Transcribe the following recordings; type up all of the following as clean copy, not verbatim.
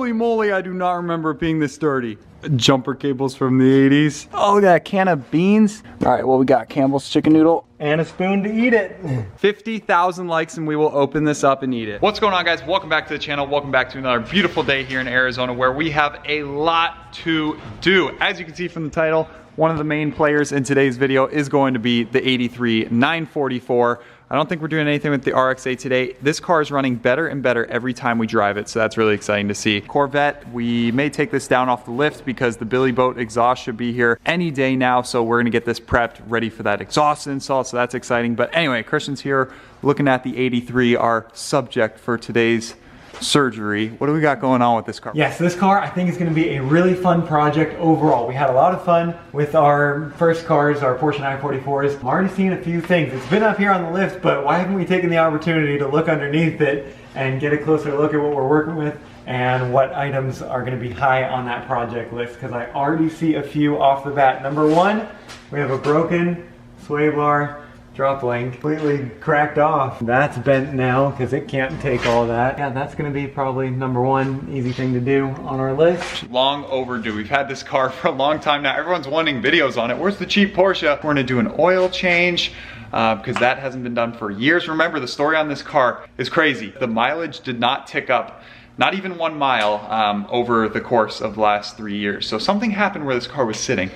Holy moly, I do not remember it being this dirty. Jumper cables from the 80s. Oh, look at that can of beans. All right, well, we got Campbell's chicken noodle and a spoon to eat it. 50,000 likes and we will open this up and eat it. What's going on, guys? Welcome back to the channel. Welcome back to another beautiful day here in Arizona where we have a lot to do. As you can see from the title, one of the main players in today's video is going to be the 83 944. I don't think we're doing anything with the RX-8 today. This car is running better and better every time we drive it, so that's really exciting to see. Corvette, we may take this down off the lift because the Billy Boat exhaust should be here any day now, so we're gonna get this prepped, ready for that exhaust install, so that's exciting. But anyway, Christian's here looking at the 83, our subject for today's surgery. What do we got going on with this car? Yes, this car I think is going to be a really fun project overall. We had a lot of fun with our first cars, our Porsche 944s. I'm already seeing a few things. It's been up here on the list, but why haven't we taken the opportunity to look underneath it and get a closer look at what we're working with and what items are going to be high on that project list? Because I already see a few off the bat. Number one, we have a broken sway bar drop link, completely cracked off. That's bent now because it can't take all that. Yeah, that's gonna be probably number one easy thing to do on our list. Long overdue. We've had this car for a long time now. Everyone's wanting videos on it. Where's the cheap Porsche? We're gonna do an oil change because that hasn't been done for years. Remember, the story on this car is crazy. The mileage did not tick up, not even 1 mile over the course of the last 3 years. So something happened where this car was sitting.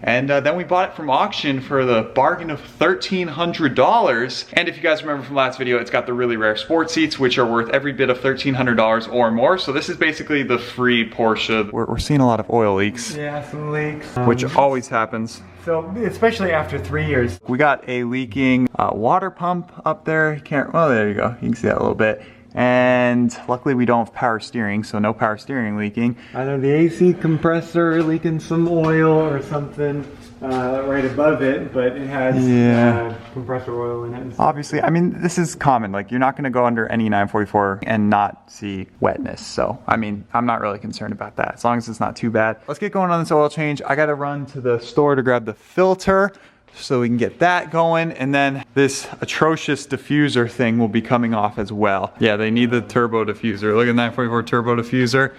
And then we bought it from auction for the bargain of $1,300. And if you guys remember from last video, it's got the really rare sport seats, which are worth every bit of $1,300 or more. So this is basically the free Porsche. We're seeing a lot of oil leaks. Yeah, some leaks. Which always happens. So, especially after 3 years. We got a leaking water pump up there. You can't, oh, there you go. You can see that a little bit. And luckily we don't have power steering, so no power steering leaking. Either the AC compressor leaking some oil or something right above it, but it has compressor oil in it. Obviously, I mean, this is common. Like, you're not gonna go under any 944 and not see wetness. So, I mean, I'm not really concerned about that, as long as it's not too bad. Let's get going on this oil change. I gotta run to the store to grab the filter, so we can get that going, and then this atrocious diffuser thing will be coming off as well. Yeah, they need the turbo diffuser. Look at 944 turbo diffuser.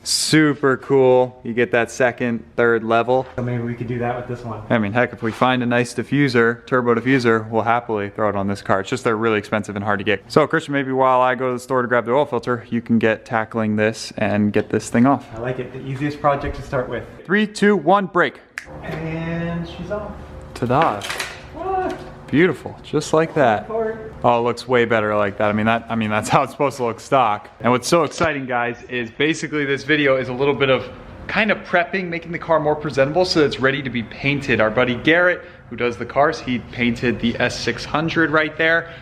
Super cool. You get that second, third level. So maybe we could do that with this one. I mean, heck, if we find a nice diffuser, turbo diffuser, we'll happily throw it on this car. It's just they're really expensive and hard to get. So Christian, maybe while I go to the store to grab the oil filter, you can get tackling this and get this thing off. I like it. The easiest project to start with. 3, 2, 1, break. And she's off. Ta-da. What? Beautiful, just like that. Oh, it looks way better like that. I mean, that's how it's supposed to look stock. And what's so exciting, guys, is basically this video is a little bit of kind of prepping, making the car more presentable so it's ready to be painted. Our buddy Garrett, who does the cars, he painted the S600 right there.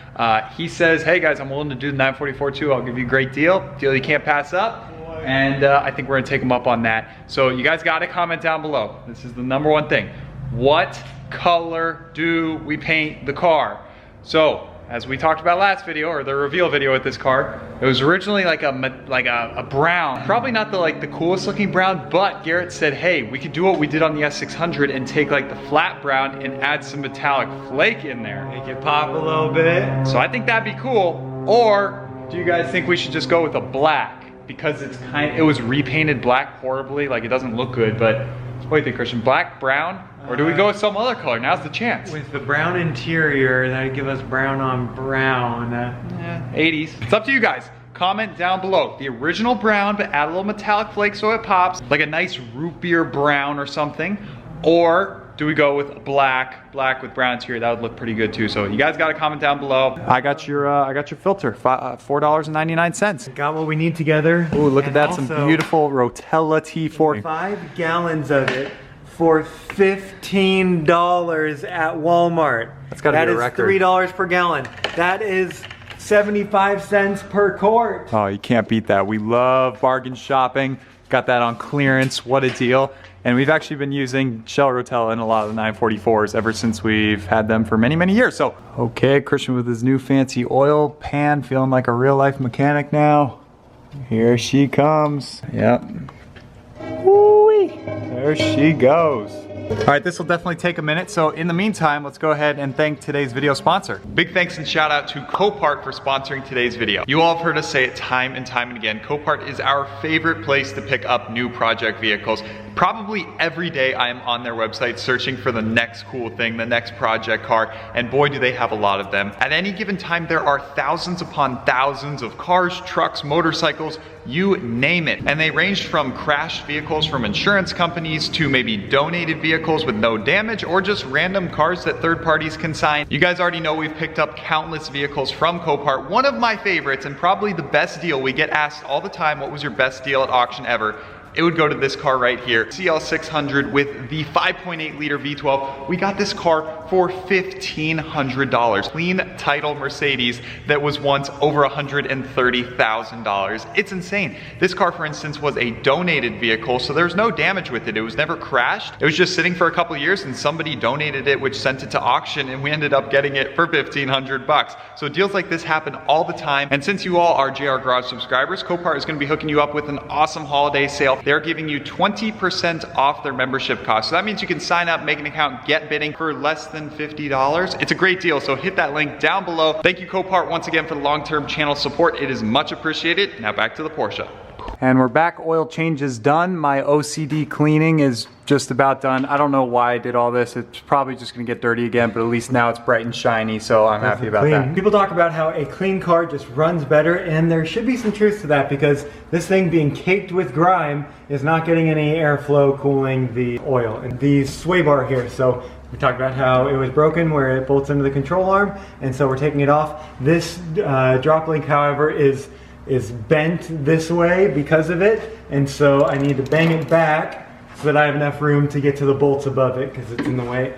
He says, hey guys, I'm willing to do the 944 too. I'll give you a great deal you can't pass up. And I think we're gonna take him up on that. So you guys gotta comment down below. This is the number one thing. What color do we paint the car? So, as we talked about last video, or the reveal video with this car, it was originally like a brown. Probably not the coolest looking brown, but Garrett said, hey, we could do what we did on the S600 and take like the flat brown and add some metallic flake in there. Make it pop a little bit. So I think that'd be cool. Or do you guys think we should just go with a black? Because it was repainted black horribly, like it doesn't look good, but what do you think, Christian? Black, brown? Or do we go with some other color? Now's the chance. With the brown interior, that'd give us brown on brown. 80s. It's up to you guys. Comment down below. The original brown, but add a little metallic flake so it pops. Like a nice root beer brown or something. Or do we go with black with brown interior? That would look pretty good too. So you guys got to comment down below. I got your filter, $4.99. Got what we need together. Ooh, look at that, some beautiful Rotella T4. 5 gallons of it for $15 at Walmart. That's gotta be a record. That is $3 per gallon. That is 75 cents per quart. Oh, you can't beat that. We love bargain shopping. Got that on clearance, what a deal. And we've actually been using Shell Rotella in a lot of the 944s ever since we've had them for many, many years. So, okay, Christian with his new fancy oil pan, feeling like a real life mechanic now. Here she comes. Yep. Woo-wee. There she goes. All right, this will definitely take a minute. So in the meantime, let's go ahead and thank today's video sponsor. Big thanks and shout out to Copart for sponsoring today's video. You all have heard us say it time and time and again. Copart is our favorite place to pick up new project vehicles. Probably every day I am on their website searching for the next cool thing, the next project car, and boy do they have a lot of them. At any given time, there are thousands upon thousands of cars, trucks, motorcycles, you name it. And they range from crashed vehicles from insurance companies to maybe donated vehicles with no damage or just random cars that third parties consign. You guys already know we've picked up countless vehicles from Copart. One of my favorites and probably the best deal, we get asked all the time, what was your best deal at auction ever? It would go to this car right here, CL600 with the 5.8 liter V12. We got this car for $1,500. Clean title Mercedes that was once over $130,000. It's insane. This car, for instance, was a donated vehicle, so there's no damage with it. It was never crashed. It was just sitting for a couple years and somebody donated it, which sent it to auction, and we ended up getting it for $1,500. So deals like this happen all the time. And since you all are JR Garage subscribers, Copart is gonna be hooking you up with an awesome holiday sale. They're giving you 20% off their membership cost. So that means you can sign up, make an account, get bidding for less than $50. It's a great deal, so hit that link down below. Thank you Copart once again for the long-term channel support. It is much appreciated. Now back to the Porsche. And we're back, oil change is done. My OCD cleaning is just about done. I don't know why I did all this. It's probably just gonna get dirty again, but at least now it's bright and shiny, so I'm happy about that. People talk about how a clean car just runs better, and there should be some truth to that because this thing being caked with grime is not getting any airflow cooling the oil. And the sway bar here, so we talked about how it was broken where it bolts into the control arm, and so we're taking it off. This drop link, however, is bent this way because of it, and so I need to bang it back so that I have enough room to get to the bolts above it because it's in the way.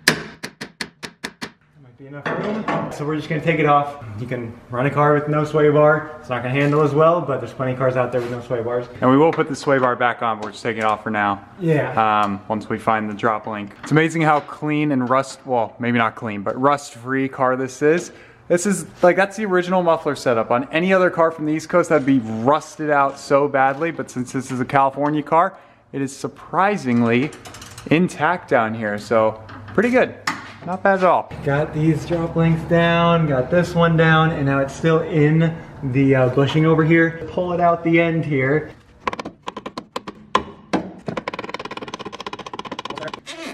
There might be enough room. So we're just gonna take it off. You can run a car with no sway bar. It's not gonna handle as well, but there's plenty of cars out there with no sway bars. And we will put the sway bar back on, but we're just taking it off for now. Yeah. Once we find the drop link. It's amazing how clean and well, maybe not clean, but rust-free car this is. This is like, that's the original muffler setup. On any other car from the East Coast, that'd be rusted out so badly, but since this is a California car, it is surprisingly intact down here, so pretty good. Not bad at all. Got these drop links down, got this one down, and now it's still in the bushing over here. Pull it out the end here.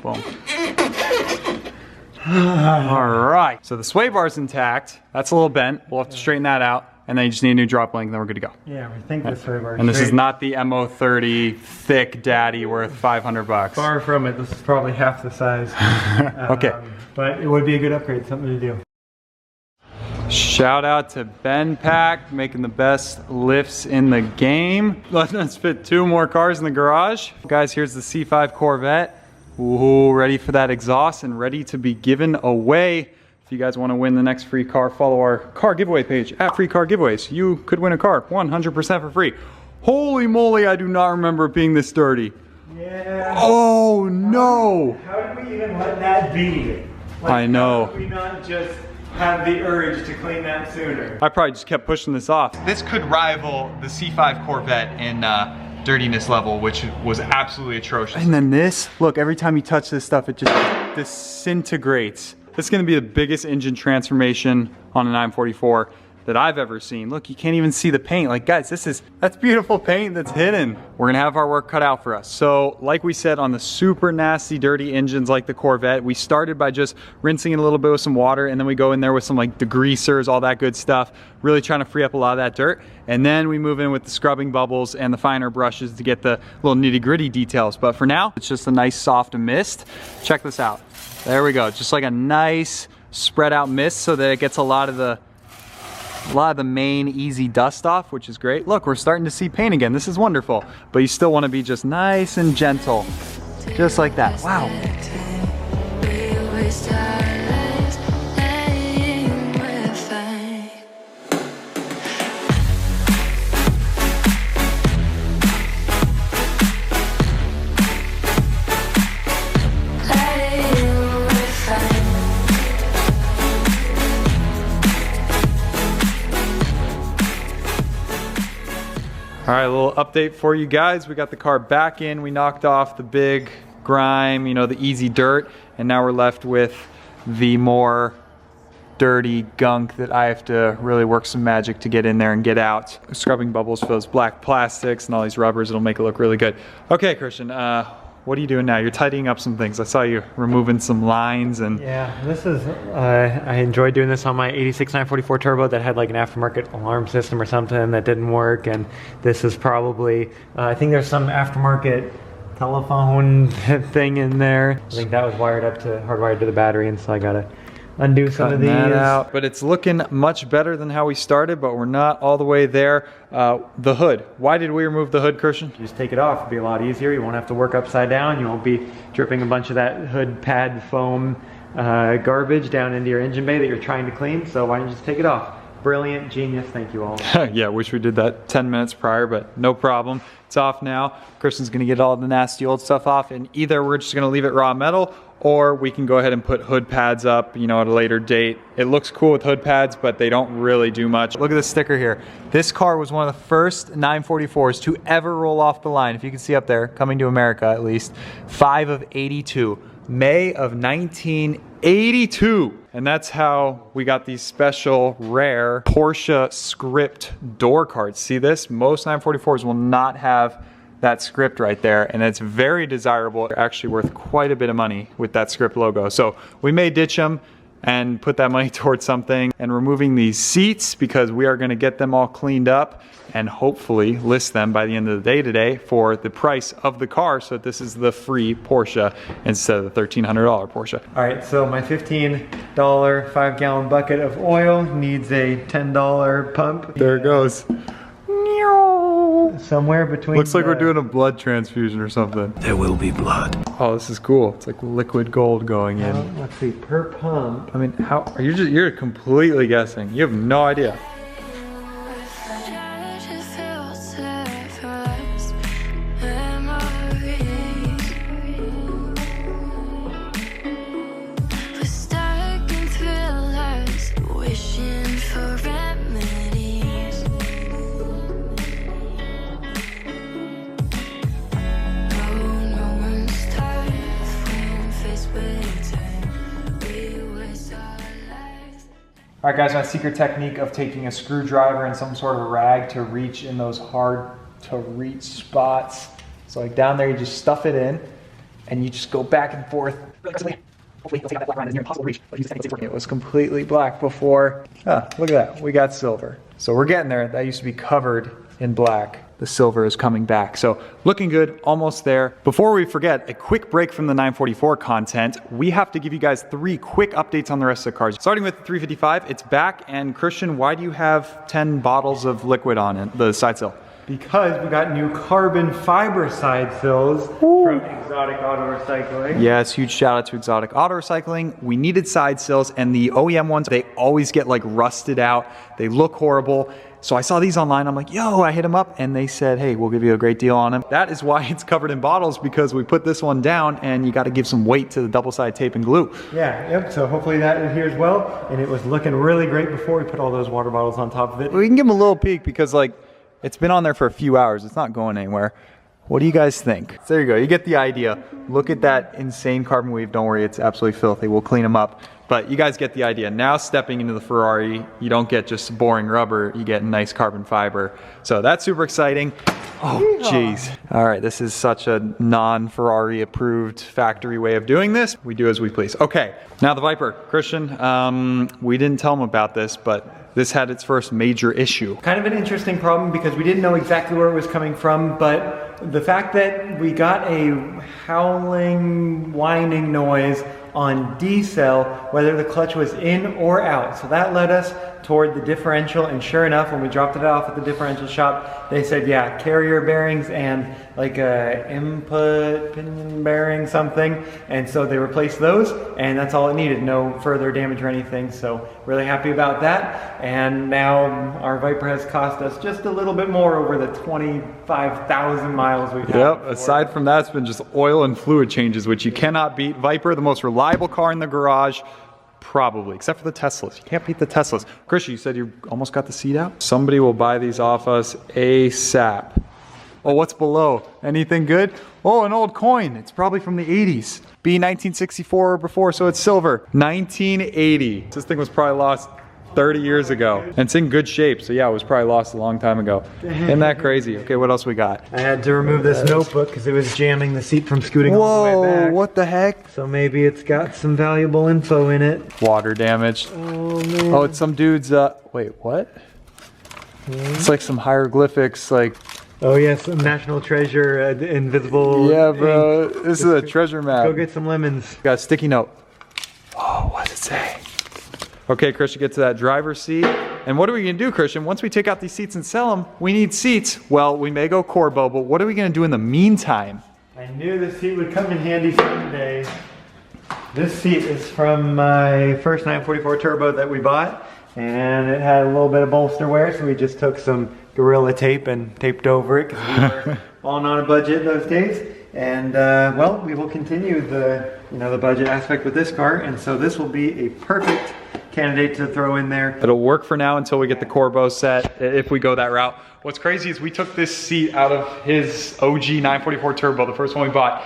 Boom. All right, so the sway bar's intact. That's a little bent. We'll have to straighten that out. And then you just need a new drop link, and then we're good to go. Yeah, we think the sway bar is And this straight. is not the MO30 thick daddy worth 500 bucks. Far from it. This is probably half the size. Okay. But it would be a good upgrade, something to do. Shout out to Ben Pack, making the best lifts in the game. Letting us fit 2 more cars in the garage. Guys, here's the C5 Corvette. Ooh, ready for that exhaust and ready to be given away. If you guys want to win the next free car, follow our car giveaway page at Free Car Giveaways. You could win a car 100% for free. Holy moly, I do not remember it being this dirty. Yeah. Oh no! How did we even let that be? Like, I know. How did we not just have the urge to clean that sooner? I probably just kept pushing this off. This could rival the C5 Corvette in dirtiness level, which was absolutely atrocious. And then this, look, every time you touch this stuff, it just disintegrates. This is gonna be the biggest engine transformation on a 944 that I've ever seen. Look, you can't even see the paint. Like guys, that's beautiful paint that's hidden. We're gonna have our work cut out for us. So like we said, on the super nasty, dirty engines like the Corvette, we started by just rinsing it a little bit with some water, and then we go in there with some like degreasers, all that good stuff, really trying to free up a lot of that dirt. And then we move in with the scrubbing bubbles and the finer brushes to get the little nitty gritty details. But for now, it's just a nice soft mist. Check this out. There we go, just like a nice spread out mist so that it gets a lot of the main easy dust off, which is great. Look, we're starting to see paint again. This is wonderful. But you still want to be just nice and gentle. Just like that. Wow. All right, a little update for you guys. We got the car back in. We knocked off the big grime, you know, the easy dirt, and now we're left with the more dirty gunk that I have to really work some magic to get in there and get out. Scrubbing bubbles for those black plastics and all these rubbers, it'll make it look really good. Okay, Christian, what are you doing now? You're tidying up some things. I saw you removing some lines and... Yeah, this is, I enjoyed doing this on my 86 944 Turbo that had like an aftermarket alarm system or something that didn't work, and this is probably, I think there's some aftermarket telephone thing in there. I think that was hardwired to the battery, and so I gotta undo some of these. Out. But it's looking much better than how we started, but we're not all the way there. The hood. Why did we remove the hood, Christian? Just take it off. It'll be a lot easier. You won't have to work upside down. You won't be dripping a bunch of that hood pad foam garbage down into your engine bay that you're trying to clean. So why don't you just take it off? Brilliant, genius, thank you all. Yeah, wish we did that 10 minutes prior, but no problem. It's off now. Christian's gonna get all the nasty old stuff off, and either we're just gonna leave it raw metal, or we can go ahead and put hood pads up, you know, at a later date. It looks cool with hood pads, but they don't really do much. Look at this sticker here. This car was one of the first 944s to ever roll off the line. If you can see up there, coming to America at least, 5 of 82. May of 1982. And that's how we got these special rare Porsche script door cards. See this? Most 944s will not have that script right there, and it's very desirable. They're actually worth quite a bit of money with that script logo. So we may ditch them and put that money towards something. And removing these seats, because we are gonna get them all cleaned up and hopefully list them by the end of the day today for the price of the car. So this is the free Porsche instead of the $1,300 Porsche. All right, so my $15 5-gallon bucket of oil needs a $10 pump. There it goes. Somewhere between. Looks like we're doing a blood transfusion or something. There will be blood. Oh, this is cool. It's like liquid gold going in. Let's see, per pump. I mean, how are you you're completely guessing. You have no idea. All right, guys, my secret technique of taking a screwdriver and some sort of a rag to reach in those hard to reach spots. So like down there, you just stuff it in and you just go back and forth. Hopefully you'll take out that black line that's near impossible to reach. But use the technique to see it was completely black before. Ah, look at that, we got silver. So we're getting there. That used to be covered in black. The silver is coming back. So looking good, almost there. Before we forget, a quick break from the 944 content, we have to give you guys 3 quick updates on the rest of the cars. Starting with the 355, it's back. And Christian, why do you have 10 bottles of liquid on it, the side sill? Because we got new carbon fiber side sills from Exotic Auto Recycling. Yes, huge shout out to Exotic Auto Recycling. We needed side sills, and the OEM ones, they always get like rusted out. They look horrible. So I saw these online, I'm like, yo, I hit them up, and they said, hey, we'll give you a great deal on them. That is why it's covered in bottles, because we put this one down, and you gotta give some weight to the double-sided tape and glue. Yeah, yep, so hopefully that adheres well, and it was looking really great before we put all those water bottles on top of it. We can give them a little peek, because like, it's been on there for a few hours, it's not going anywhere. What do you guys think? So there you go, you get the idea. Look at that insane carbon weave, don't worry, it's absolutely filthy, we'll clean them up. But you guys get the idea. Now stepping into the Ferrari, you don't get just boring rubber, you get nice carbon fiber. So that's super exciting. Oh, jeez. All right, this is such a non-Ferrari approved factory way of doing this. We do as we please. Okay, now the Viper. Christian, we didn't tell him about this, but this had its first major issue. Kind of an interesting problem because we didn't know exactly where it was coming from, but the fact that we got a howling, whining noise on D-cell, whether the clutch was in or out. So that led us toward the differential, and sure enough, when we dropped it off at the differential shop, they said, yeah, carrier bearings and like a input pinion bearing something. And so they replaced those, and that's all it needed. No further damage or anything. So really happy about that. And now our Viper has cost us just a little bit more over the 25,000 miles we've had. Yep, aside from that, it's been just oil and fluid changes, which you cannot beat. Viper, the most reliable car in the garage, probably, except for the Teslas. You can't beat the Teslas. Christian, you said you almost got the seat out? Somebody will buy these off us ASAP. Oh, what's below? Anything good? Oh, an old coin. It's probably from the 80s. B 1964 or before, so it's silver. 1980. This thing was probably lost 30 years ago. And it's in good shape, so yeah, it was probably lost a long time ago. Isn't that crazy? Okay, what else we got? I had to remove this notebook because it was jamming the seat from scooting all the way back. What the heck? So maybe it's got some valuable info in it. Water damage. Oh, man. Oh, it's some dude's, wait, what? It's like some hieroglyphics, like... Oh yes, National Treasure, invisible. Yeah, bro. ink. This is a treasure map. Go get some lemons. Got a sticky note. Oh, what does it say? Okay, Christian, get to that driver's seat. And what are we gonna do, Christian? Once we take out these seats and sell them, we need seats. Well, we may go Corbo, but what are we gonna do in the meantime? I knew this seat would come in handy someday. This seat is from my first 944 Turbo that we bought, and it had a little bit of bolster wear, so we just took some Gorilla Tape and taped over it because we were falling on a budget those days. And well, we will continue the the budget aspect with this car, and so this will be a perfect candidate to throw in there. It'll work for now until we get the Corbo set, if we go that route. What's crazy is we took this seat out of his OG 944 Turbo, the first one we bought,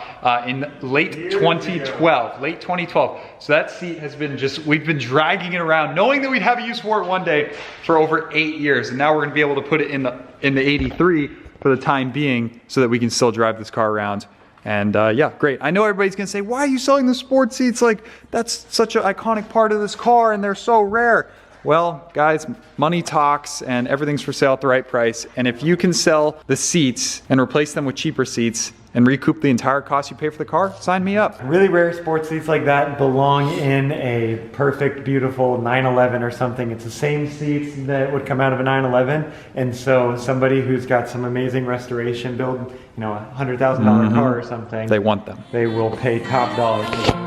in late 2012. So that seat has been we've been dragging it around, knowing that we'd have a use for it one day for over 8 years. And now we're gonna be able to put it in the 83 for the time being so that we can still drive this car around. And yeah, great. I know everybody's gonna say, why are you selling the sports seats? Like, that's such an iconic part of this car and they're so rare. Well, guys, money talks and everything's for sale at the right price. And if you can sell the seats and replace them with cheaper seats and recoup the entire cost you pay for the car, sign me up. Really rare sports seats like that belong in a perfect, beautiful 911 or something. It's the same seats that would come out of a 911. And so somebody who's got some amazing restoration, build, a $100,000 car or something. They want them. They will pay top dollar for them.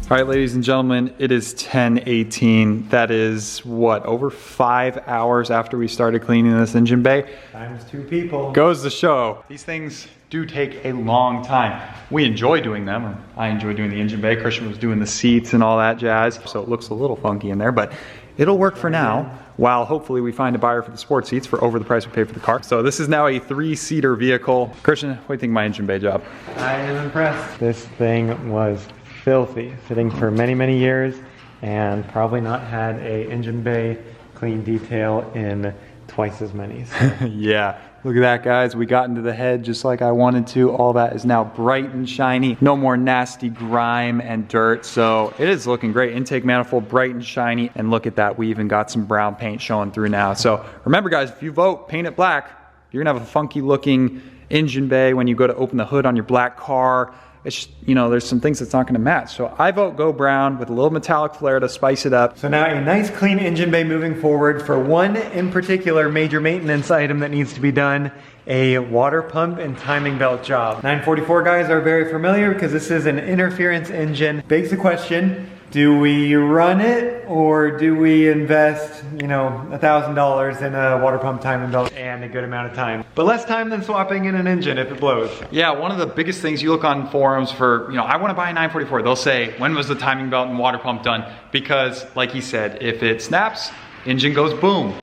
All right, ladies and gentlemen, it is 10:18. That is, what, over 5 hours after we started cleaning this engine bay? Times 2 people. Goes to show, these things do take a long time. We enjoy doing them. Or I enjoy doing the engine bay. Christian was doing the seats and all that jazz. So it looks a little funky in there, but it'll work for now, while hopefully we find a buyer for the sports seats for over the price we pay for the car. So this is now a 3-seater vehicle. Christian, what do you think of my engine bay job? I am impressed. This thing was filthy, sitting for many, many years, and probably not had a engine bay clean detail in twice as many. So. Yeah, look at that, guys. We got into the head just like I wanted to. All that is now bright and shiny. No more nasty grime and dirt. So it is looking great. Intake manifold bright and shiny. And look at that, we even got some brown paint showing through now. So remember, guys, if you vote paint it black, you're gonna have a funky looking engine bay when you go to open the hood on your black car. It's just, there's some things that's not gonna match. So I vote go brown with a little metallic flare to spice it up. So now a nice clean engine bay moving forward. For one in particular major maintenance item that needs to be done, a water pump and timing belt job. 944 guys are very familiar because this is an interference engine. Begs the question, do we run it or do we invest, $1,000 in a water pump timing belt and a good amount of time? But less time than swapping in an engine if it blows. Yeah, one of the biggest things you look on forums for, I want to buy a 944. They'll say, when was the timing belt and water pump done? Because, like he said, if it snaps, engine goes boom.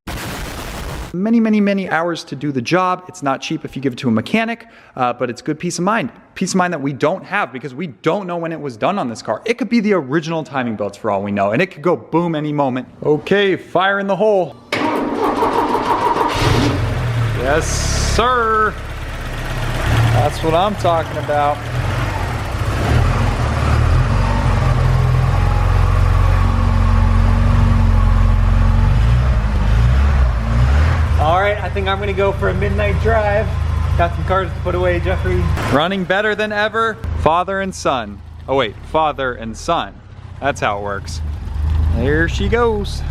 Many, many, many hours to do the job. It's not cheap if you give it to a mechanic, but it's good peace of mind. Peace of mind that we don't have because we don't know when it was done on this car. It could be the original timing belts for all we know, and it could go boom any moment. Okay, fire in the hole. Yes, sir. That's what I'm talking about. All right, I think I'm gonna go for a midnight drive. Got some cars to put away, Jeffrey. Running better than ever, father and son. Oh wait, father and son. That's how it works. There she goes.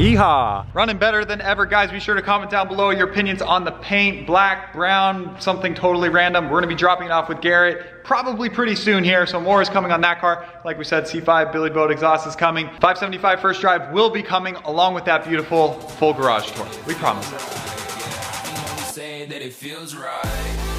Yeehaw! Running better than ever, guys. Be sure to comment down below your opinions on the paint, black, brown, something totally random. We're gonna be dropping it off with Garrett probably pretty soon here, so more is coming on that car. Like we said, C5 Billy Boat exhaust is coming. 575 first drive will be coming along with that beautiful full garage tour. We promise it. Say that it feels right.